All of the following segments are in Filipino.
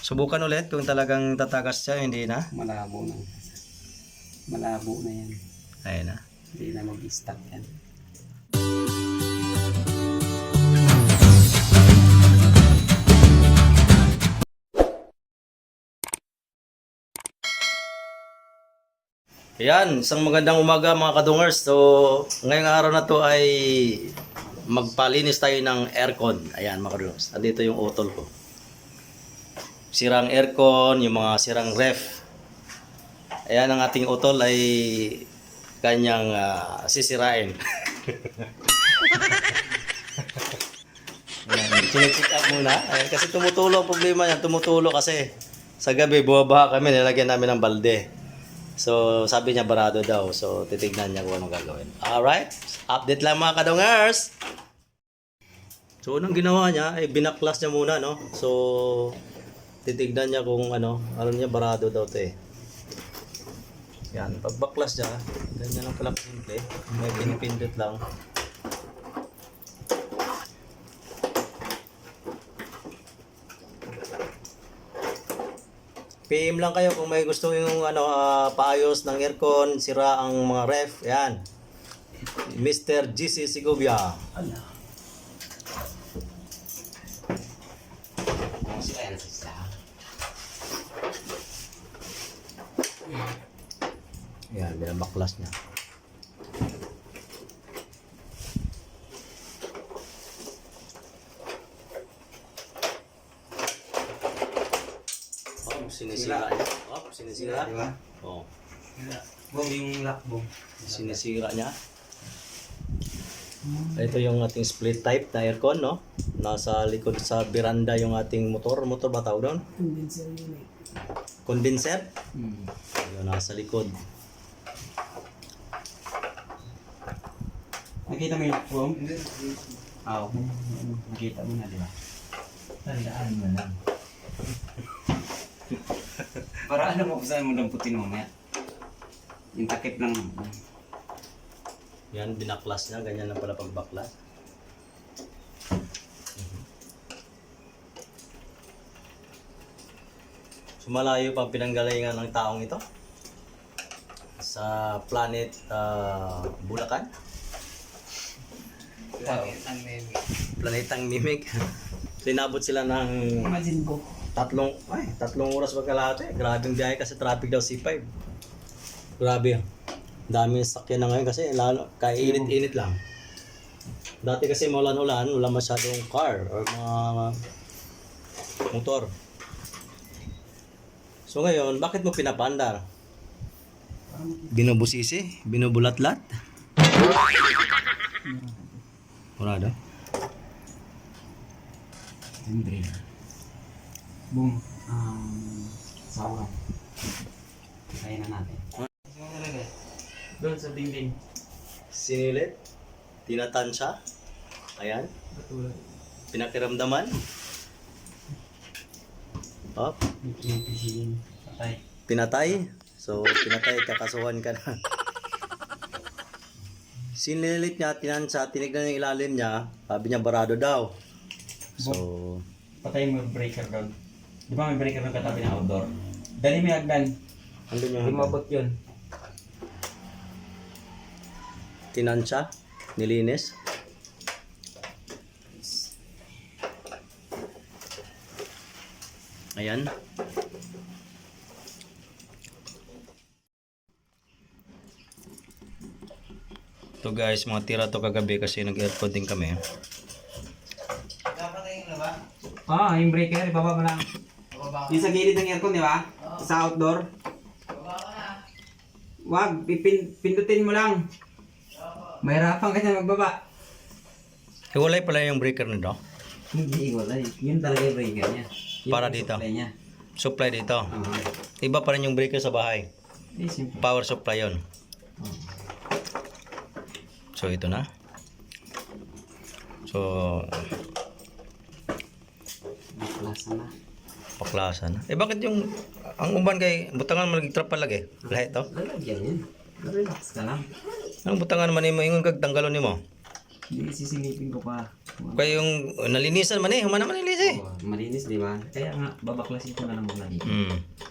Subukan ulit kung talagang tatagas siya, hindi na. Malabo na. Malabo na yan. Ayun na. Hindi na mag-stack yan. Ayan, isang magandang umaga mga kadungers. So, ngayong araw na to ay magpalinis tayo ng aircon. Ayan mga kadungers. Andito yung utol ko. Sirang aircon, yung mga sirang ref. Ayan ang ating utol ay kanyang sisirain. Chinecheck up muna. Ayan, kasi tumutulo ang problema niya. Tumutulo kasi sa gabi buwabaha kami. Nilagyan namin ng balde. So, sabi niya barado daw. So, titignan niya kung anong gagawin. Alright. Update lang mga kadungers. So, unang ginawa niya ay binaklas niya muna, no? So, titignan niya kung ano niya barado daw to eh. Yan. Pag baklas niya, ganyan lang pala simple. May pinipindot lang. PM lang kayo kung may gusto yung paayos ng aircon, sira ang mga ref. Yan. Mr. GC Segovia. Yan, binabaklas niya. Sinisira niya. Sinisira. Di ba? Oo. Bong yung lock bong. Sinisira niya. Ito yung ating split type na aircon, no? Nasa likod sa veranda yung ating motor. Motor ba tawag doon? Condenser unit. Condenser? Yun, nasa likod. Nakita mo yung lock bong? Oo. Nakita mo na, di ba? Tandaan mo lang. Para ano mo saan mo lamputin mo nga. Yung takip lang. Yan, binaklas niya. Ganyan lang pala pagbaklas. So, malayo pa ang pinanggalingan ng taong ito. Sa planet Bulacan. Planetang Mimig. Linabot sila ng Imagine ko. tatlong oras magkalahati. Grabing biyahe kasi traffic daw C5. Grabe. Daming sakyan na ngayon kasi lalo, kaya init-init lang. Dati kasi maulan-ulan, wala masyadong car or mga motor. So ngayon, bakit mo pinapandar? Binubusisi? Binubulat-lat? Murado? Andre. Boom. Sauran. Kaya na natin. Doon sa dingding. Sinilit? Tinatansya? Ayan. Pinakiramdaman? Oh, Patay. pinatay? So, pinatay, kakasuhan ka na. Sinilit niya, tinansya, tinignan yung ilalim niya, sabi niya barado daw. So, Patay mo yung breaker doon. Di ba may breaker doon katabi ng outdoor? Dali mo yung hagdan. andun Hindi yung mabot yun. tinansya, nilinis. Ayan. Ito guys, mga tira to kagabi kasi nag-aircon din kami. Yung breaker, ibaba mo lang. Yung sa gilid ng aircon, di ba? Sa outdoor. Wag, pindutin mo lang. Mahirapan ka na magbaba. Hiwalay pala yung breaker nito. Hindi, wala. Yun talaga yung breaker niya. Yun Para yung dito. supply niya. Supply dito. Iba pa rin yung breaker sa bahay. Simple. Power supply yon. So ito na. So Baklasa na. paklasan. Bakit yung ang uban kay butangan mo nag-trap palagi? Lahat to. Lalagyan yan. Relax ka lang. Ang butangan man nimo ingon kag tanggalon nimo. Hindi, sisilipin ko pa. Kaya yung nalinisan man eh. Humana man nilinis eh. Oh, malinis, di ba? Kaya nga, babaklasin ko na lang muna dito.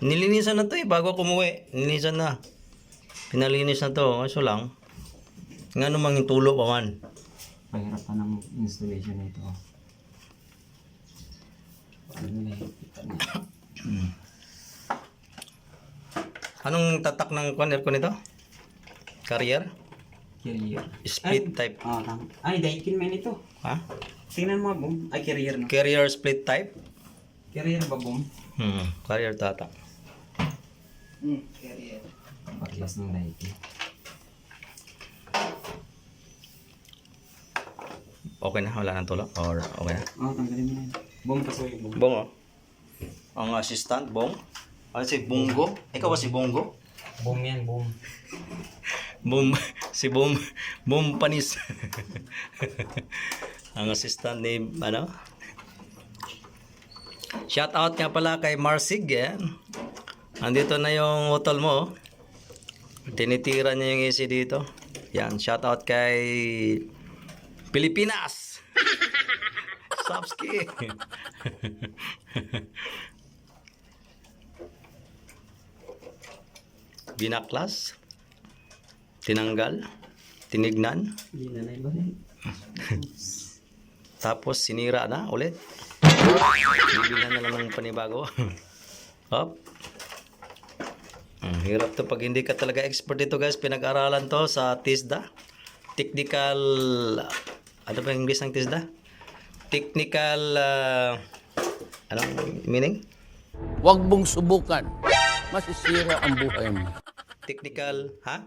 Nilinisan na to eh. Bago ako umuwi. Nilinisan na. Pinalinis na to. Kaso lang. Nga namang yung tulo pa man. Pahirap pa ng installation na ito. Ano na yung kita niya? Anong tatak ng aircon nito? Carrier? Carrier. Split type. Oh, tama. Ay, Daikin man ito. Ha? Tingnan mo, boom. Ay, carrier no. Carrier split type? Carrier ba, boom? Carrier tatak. Carrier. Parehas ng Daikin. Okay na? Wala nang tulak? Or okay na? Oh, tanggalin mo na yun. Boom, pasuyo, boom. Bong oh. Ang assistant, Bong. Ano si Bongo? Ikaw ba si Bongo? Boom yan, boom. Bom, si Bom Panis. Ang assistant ni, ano? Shout out nga pala kay Marsig, yan. Andito na yung hotel mo, oh. Tinitira niya yung AC dito. Yan, shout out kay Pilipinas. Sapski. Binaklas. Tinanggal, tinignan, Hindi na naibalik. tapos sinira na ulit. Bibilhan na lang ng panibago. Hop. Hirap to pag hindi ka talaga expert dito guys. Pinag-aralan to sa TISDA. Technical, ano ba yung English ng TISDA? Technical, anong meaning? Huwag mong subukan. Masisira ang buhay mo. Technical, ha?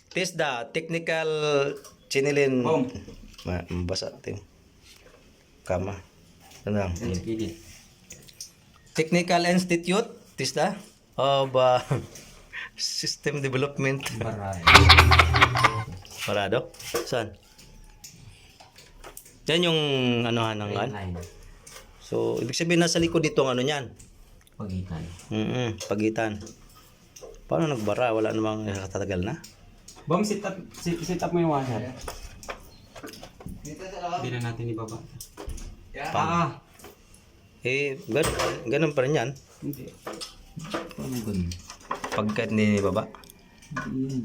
TISDA, technical chinilin. Boom. Basa ting. Kama. Ano lang? Edit. Technical Institute, TISDA, of System Development. Baray. Parado? Saan? Yan yung anuhan ng Red line. So, ibig sabihin nasa likod nito ang ano niyan. Pagitan. Pagitan. Paano nagbara? Wala namang katatagal na. Boom, sit up mo yung washer. Hindi na natin ibaba. Ganun pa rin yan. Hindi. Paano ganun? Pagkat ni baba. Hindi yan.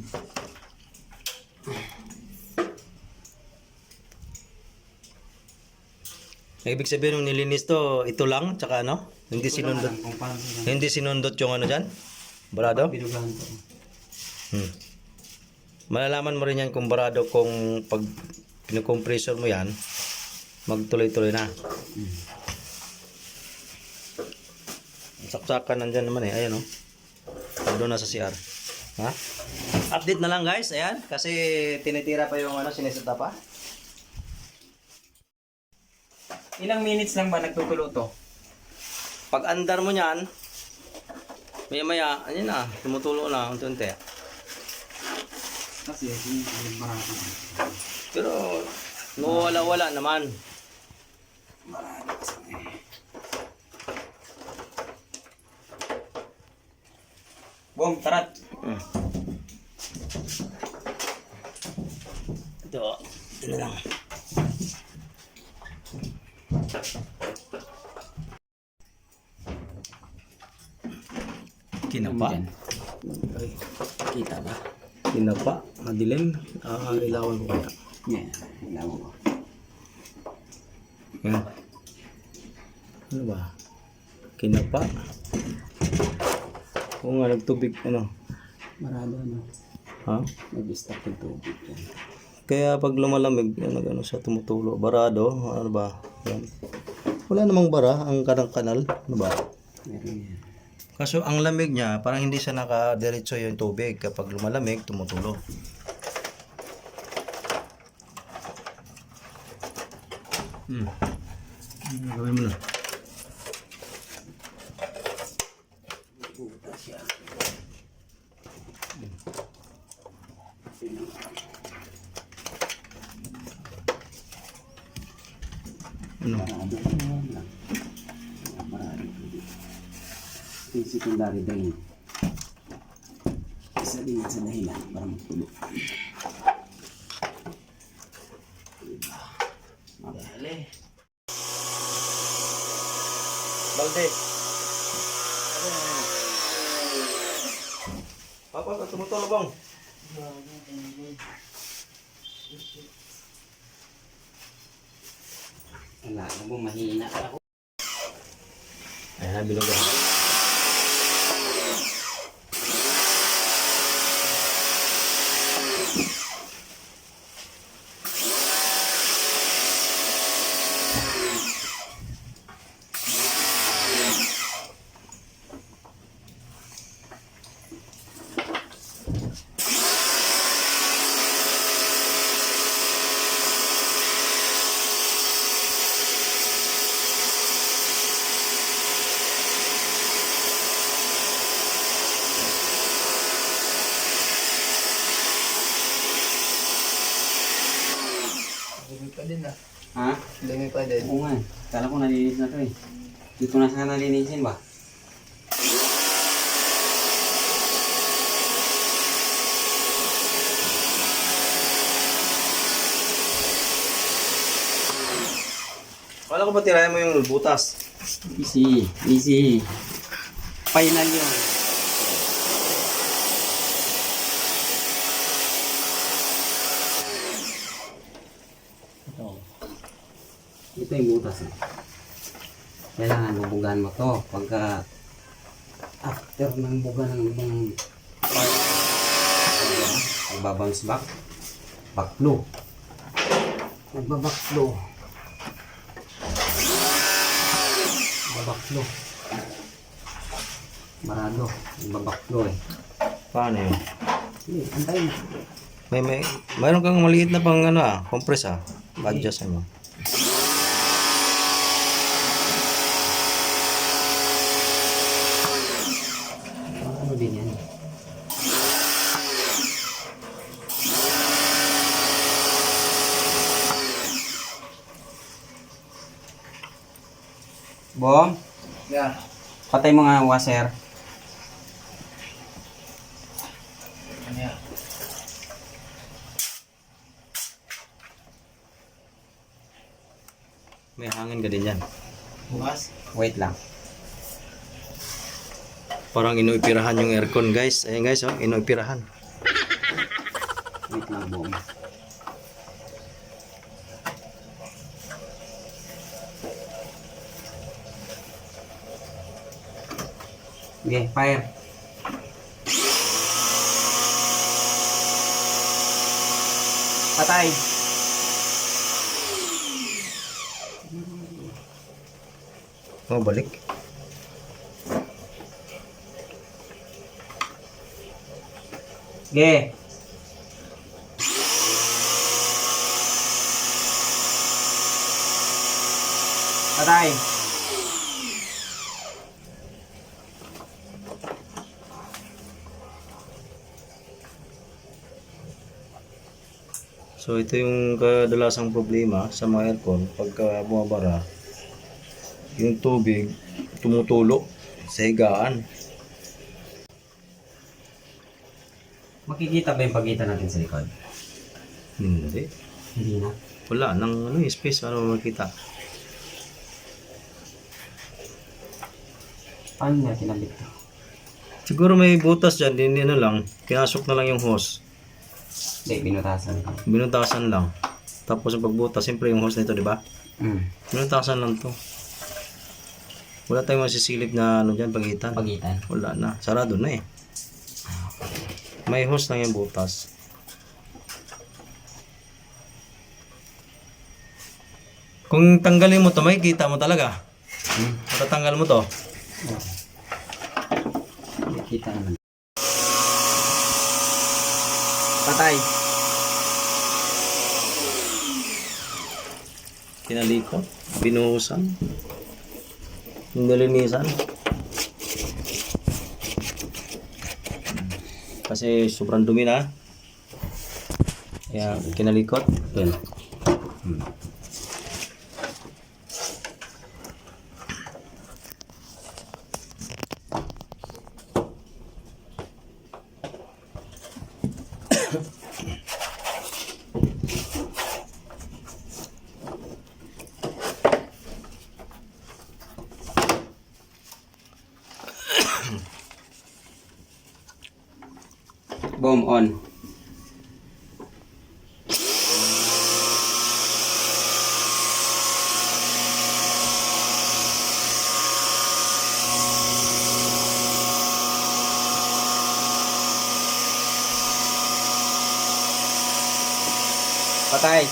Ibig sabihin nung nilinis to, ito lang, tsaka ano? Hindi sinundot. Kung paano sila. Hindi sinundot yung ano dyan? Barado? Binugahan ko. Malalaman mo rin yan kung barado kung pag pinukompressor mo yan, magtuloy-tuloy na. Saksakan nandyan naman eh. Ayan o. Doon na sa CR. Ha? Update na lang guys. Ayan. Kasi tinitira pa yung ano, sinisita pa. Ilang minutes lang ba nagtutulo to? Pag andar mo yan, maya-maya, ano na, tumutulo na, unti-unti. Kasi yung barata. Pero, wala naman. Boom, tarat. Ito, ito lang. Kinapa. Kita ba? Kinapa. Madilim. Ilawan ko kaya. Yeah, ilawan ko. Yan. Ano ba? Kinapa. Oo nga, nagtubig, ano. Marado ano. Ha? Nag-stack yung tubig yan. Kaya pag lumalamig, yan, ano siya, tumutulo. Barado, ano ba? Yan. Wala namang bara, ang kanal. Ano ba? Meron yan. Kaso ang lamig niya, parang hindi siya nakadiretso yung tubig. Kapag lumalamig, tumutulo. Gawin mo na. Ano? Marado lang. Marado. Yung secondary drain. Isa din sa dahilan para magtulo. balde. Papa, tumutulong bang? Wala, mo mahina ako. Ayan na, binugan. Dumi pa din ah. Ha? Dumi pa din. Oo nga. Kala ko nalinis na to eh. Dito na sana nalinisin ba? Wala ko ba tirayan mo yung butas? Easy. Easy. Final yun. Ito. Ito yung butas eh. Kailangan bubugan mo to pagka after ng buga ng ibang part. Magbabounce back. Backflow. Nagbabackflow. Backflow. Marado. Nagbabackflow eh. Paano yun? Hindi, antayin. Mayroon kang maliit na pang compress adjust mo. Ano din yan? Bom, Yeah. patay mo nga washer. Ano yan? May hangin ka din yan. Bukas? Wait lang. Parang inuipirahan yung aircon guys. Ayan guys, oh, inuipirahan. Wait lang, Bom. Okay, fire. Patay. Oh, balik. Okay. Patay. So ito yung kadalasang problema sa mga aircon pagka bumabara. Yung tubig tumutulo sa higaan. Makikita ba yung pagitan natin sa likod? Hindi. Hindi na. Wala nang space para makita. Paano nga kinabit to? Siguro may butas dyan, hindi lang. Pinasok na lang yung hose. Hindi, binutasan. Binutasan lang. Tapos yung pagbutas, siyempre yung hose nito, di ba? Binutasan lang to. Wala tayong masisilip na dyan, pagitan. Pagitan. Wala na. Sarado na eh. May hose lang yung butas. Kung tanggalin mo to, makikita mo talaga. Matatanggal mo to. Nakikita naman. Patay. Kinalikot. Binuhusan. Nilinisan. Kasi sobrang dumi na. Kaya kinalikot. Yan. Bomb on. Patay.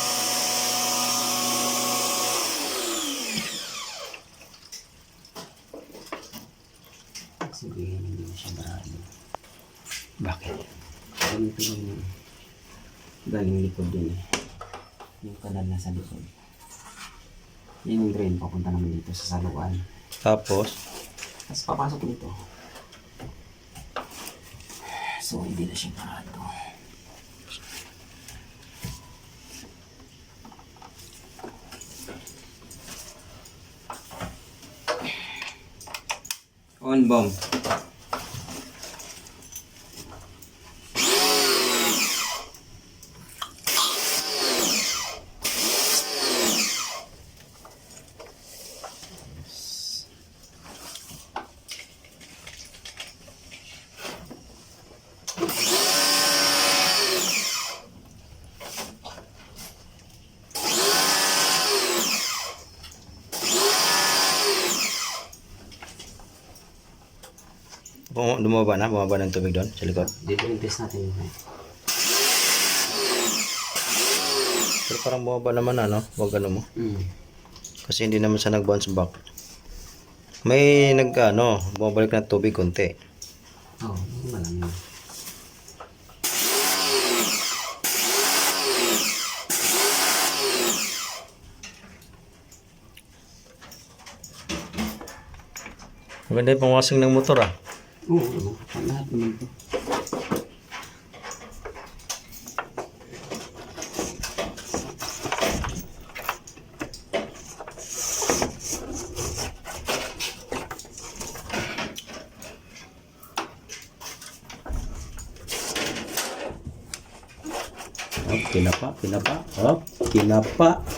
Sabihin hindi mo siya marami. Bakit? Ganito yung galing likod din eh. Yung kanal na sa likod. Yan yung drain, papunta naman dito sa saluan. Tapos, Tapos papasok dito. So hindi na siya parado. On bomb. Bumaba na? Bumaba ng tubig doon sa likod? Dito yung test natin yun. Pero parang bumaba naman ano? Huwag ano mo. Mm. Kasi hindi naman siya nag-bounce back. May bumabalik na tubig konti. Oo, normal lang yun. Maganda yung pangwasing ng motor ah. Oo, lahat naman to.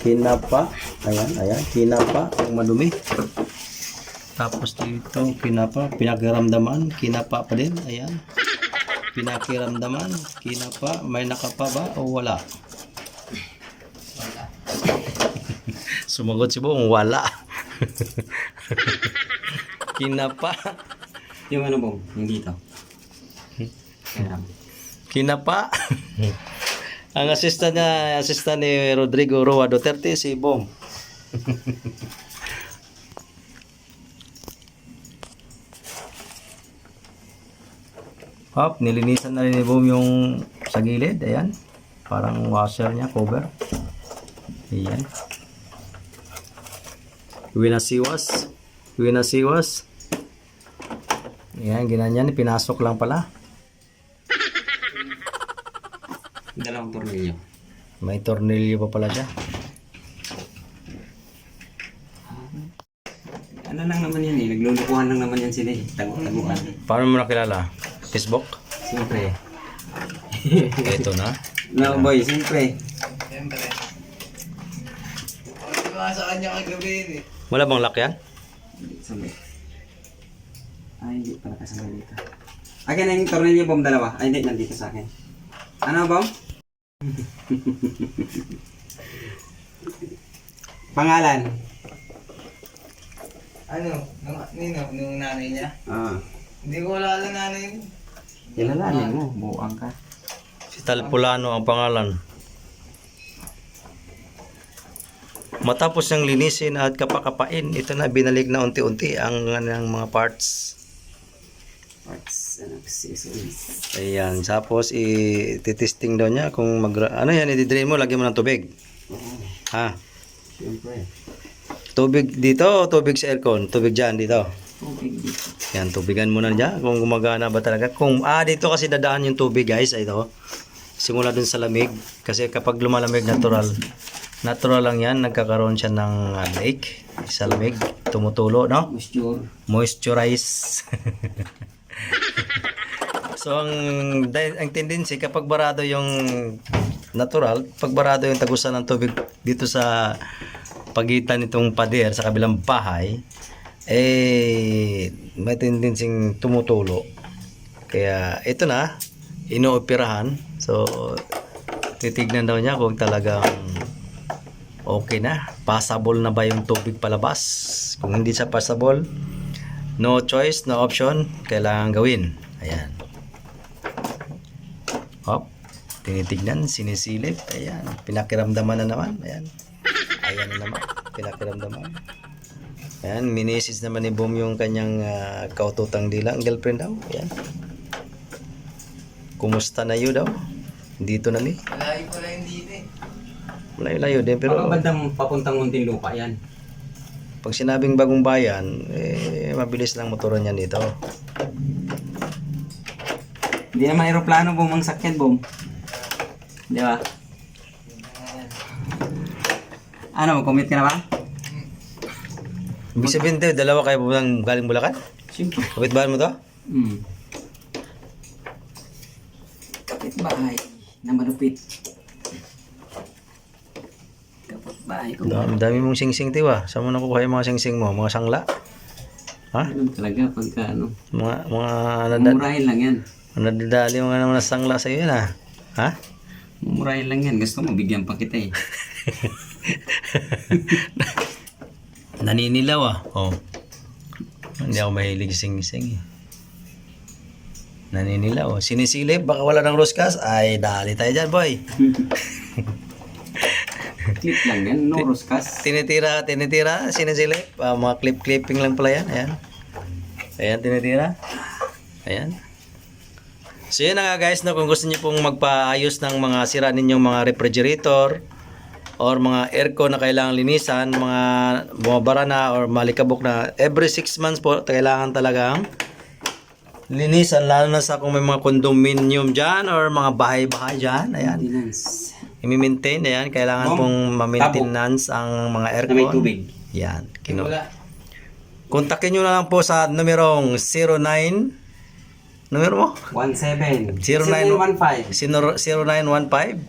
Kinapa. Ayan, kinapa. Ang madumi. Tapos dito, pinakiramdaman, kinapa pa din, ayan. Pinakiramdaman, kinapa, may nakapa ba o wala? Sumagot si Bong, wala. Kinapa. Yung ano bong, yung dito. Kaya Kinapa. Ang assistant ni Rodrigo Roa Duterte, si Bong. Hop, nilinisan na rin ni Boom yung sa gilid, ayan. Parang washer niya, cover. Ayan. Winasiwas. Ayan, ginanyan, pinasok lang pala. dalawang tornilyo. May tornilyo pa pala siya. Ano lang naman yan eh, naglulukuhan lang naman yan sila eh, taguan. Paano mo nakilala? Facebook? Siyempre. Ito na. No boy, siyempre. Siyempre. Hindi ba sa kanya kagabi yun eh. Wala bang lock yan? Hindi, sabay. Ay, hindi pala kasama dito. Akin na yung tornilyo bomb dalawa. Ay, hindi, nandito sa akin. Ano bomb? Pangalan? Ano? Nung nanay niya? Ah. Hindi ko wala lang nanay mo. Kilalanin mo, buang ka. Si Talpulano ang pangalan. Matapos niyang linisin at kapakapain, ito na binalik na unti-unti ang mga parts. Parts and accessories. Ayan, tapos i-testing daw niya kung ano yan, i-drain mo, lagyan mo ng tubig. Oo, Ha? siyempre. Tubig dito o tubig sa aircon? Tubig dyan dito. Tubig dito. Yan, tubigan mo na dyan kung gumagana ba talaga. Kung dito kasi dadaan yung tubig guys, ito. Simula dun sa lamig. Kasi kapag lumalamig natural lang yan, nagkakaroon siya ng lake sa lamig. Tumutulo, no? Moisture. Moisturize. So ang tendency kapag barado yung natural, pag barado yung tagusan ng tubig dito sa pagitan nitong pader sa kabilang bahay, may tendensing tumutulo. Kaya ito na, inooperahan. So, titignan daw niya kung talagang okay na. Passable na ba yung tubig palabas? Kung hindi siya passable, no choice, no option, kailangan gawin. Ayan. Hop. Tinitignan, sinisilip. Ayan. Pinakiramdaman na naman. Ayan. Ayan na naman. Pinakiramdaman. Ayan. Minisis naman ni Boom yung kanyang kaututang dila. Ang girlfriend daw. Ayan. Kumusta na yun daw? Dito na ni. Malayo pala yung dito eh. Malayo-layo din. Pero Pero bandang papuntang Muntinlupa yan. pag sinabing bagong bayan, mabilis lang motoran yan dito. Hindi naman aeroplano bumangsak yan, Bom. Di ba? Ano, mag-commit ka na ba? Ibig sabihin tayo, dalawa kayo pumunang galing Bulacan? Siyempre. Kapitbahay mo to? Kapitbahay na malupit. Kapitbahay ko. Dami mong sing-sing tiwa. Saan mo nakukuha yung mga sing-sing mo? Mga sangla? Ha? Ganun talaga pagka ano. Mga Mumurahin lang yan. nadadali mga naman na sangla sa iyo na. Ha? Mumurahin lang yan. Gusto mo, bigyan pa kita eh. Naninilaw ah. Oh. Hindi ako mahilig sing-sing eh. Naninilaw. Sinisilip, baka wala ng roskas. Ay, dali tayo dyan, boy. Clip lang yan, no roskas. Tinitira, sinisilip. Mga clipping lang pala yan. Ayan. Ayan, tinitira. Ayan. So yun na nga guys, no, kung gusto niyo pong magpaayos ng mga sira ninyong mga refrigerator or mga aircon na kailangan linisan, mga bumabara na or malikabok na, every 6 months po kailangan talagang linisan, lalo na sa kung may mga condominium dyan or mga bahay-bahay dyan. Ayan. Maintenance. I-maintain, ayan. Kailangan pong ma-maintenance ang mga Na aircon. may tubig. Yan. Wala. Kontakin nyo na lang po sa numerong 09. Numero mo? 17. 0915. 0915. 0915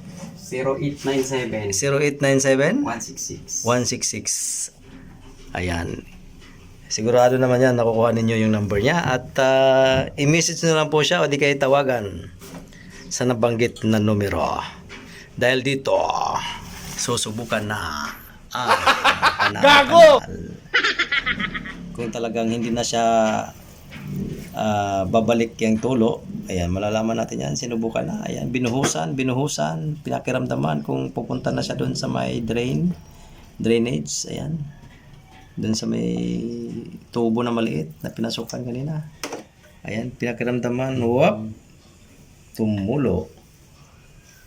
0897. 0897 166. 166. Ayan. Sigurado naman yan, nakukuha ninyo yung number niya. At i-message nyo lang po siya o di kayo tawagan sa nabanggit na numero. Dahil dito, susubukan na. Gago! Kung talagang hindi na siya babalik yung tulo, ayan, malalaman natin yan, sinubukan na, ayan, binuhusan, pinakiramdaman kung pupunta na siya doon sa may drainage, ayan, doon sa may tubo na maliit na pinasukan kanina, ayan, pinakiramdaman, wap, tumulo,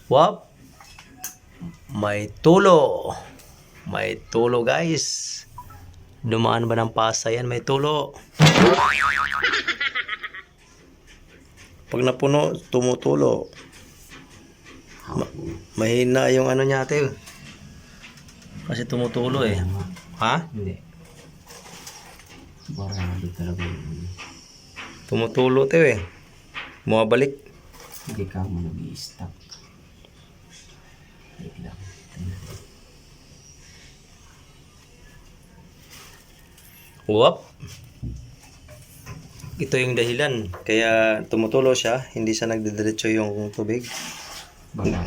wap, may tulo guys, dumaan ba ng pasa yan, may tulo. Pag napuno, tumutulo. Mahina yung ano niya ate. Kasi tumutulo eh. Ha? Hindi. Barado talaga yun. Tumutulo ate eh. Bumabalik. Hindi ka mo nag-i-stop. Wait lang. Wap. Ito yung dahilan. Kaya tumutulo siya. Hindi siya nagdidiretso yung tubig. Baga.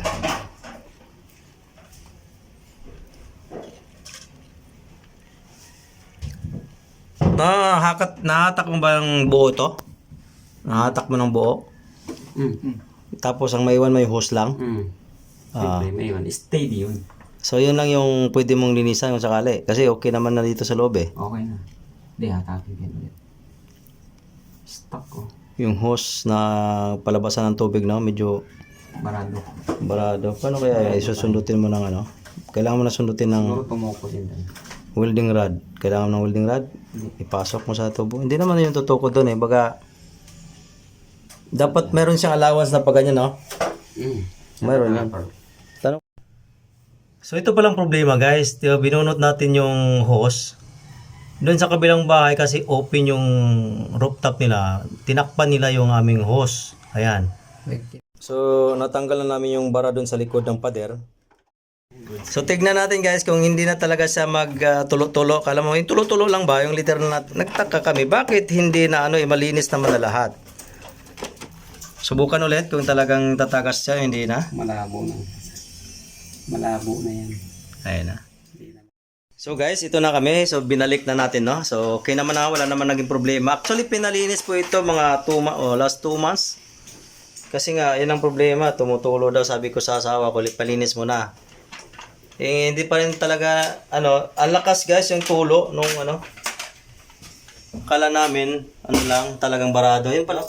Nahatak mo ba ng buo to? Nahatak mo ng buo? Tapos ang maiwan may hose lang? Siyempre, may iwan. Steady yun. So yun lang yung pwede mong linisan kung sakali. Kasi okay naman na dito sa loob eh. Okay na. Hindi, hatakin ka ulit. Stuck ko. Yung hose na palabasan ng tubig na medyo Barado. Paano kaya isusundutin mo ng ano? Kailangan mo na sundutin ng Siguro tumoko din doon. welding rod. Kailangan mo ng welding rod? Ipasok mo sa tubo. Hindi naman yung tutuko doon eh. Baga, dapat meron siyang allowance na pag ganyan, no? Meron yan. Tanong. So ito palang problema guys. Binunot natin yung hose. Doon sa kabilang bahay kasi open yung rooftop nila. Tinakpan nila yung aming hose. Ayan. So natanggal na namin yung bara doon sa likod ng pader. So tignan natin guys kung hindi na talaga siya magtulo-tulo. Kala mo, yung tulo-tulo lang ba yung liter na nagtaka kami. Bakit hindi na malinis naman na lahat? Subukan ulit kung talagang tatagas siya, hindi na. Malabo na. Malabo na yan. Ayun na. So guys, ito na kami. So binalik na natin, no? So okay naman na, wala naman naging problema. Actually, pinalinis po ito mga last 2 months. Kasi nga, yun ang problema. Tumutulo daw, sabi ko sa asawa ko, palinis mo na. Eh, hindi pa rin talaga, ang lakas guys yung tulo nung Kala namin, lang, talagang barado. Yun pala.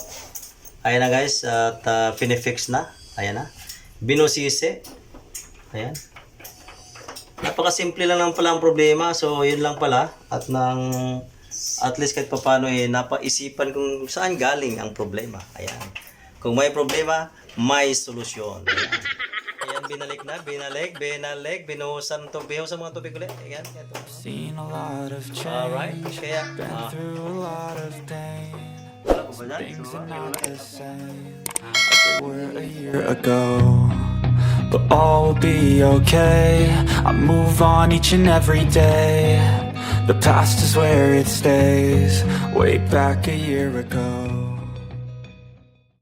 Ayan na guys, at pinifix na. Ayan na. Binusisi. Ayan. Napakasimple lang pala ang problema. So, yun lang pala. At at least kahit paano napaisipan kung saan galing ang problema. Ayan. Kung may problema, may solusyon. Ayan. Ayan, binalik. Binuhusan mga tubig ulit. Ayan. Ito. Seen a lot of Alright. change, Kaya, been through a lot of pain. wala ko ba dyan? Things are not the same as they were a year ago. But all will be okay. I move on each and every day. The past is where it stays. Way back a year ago.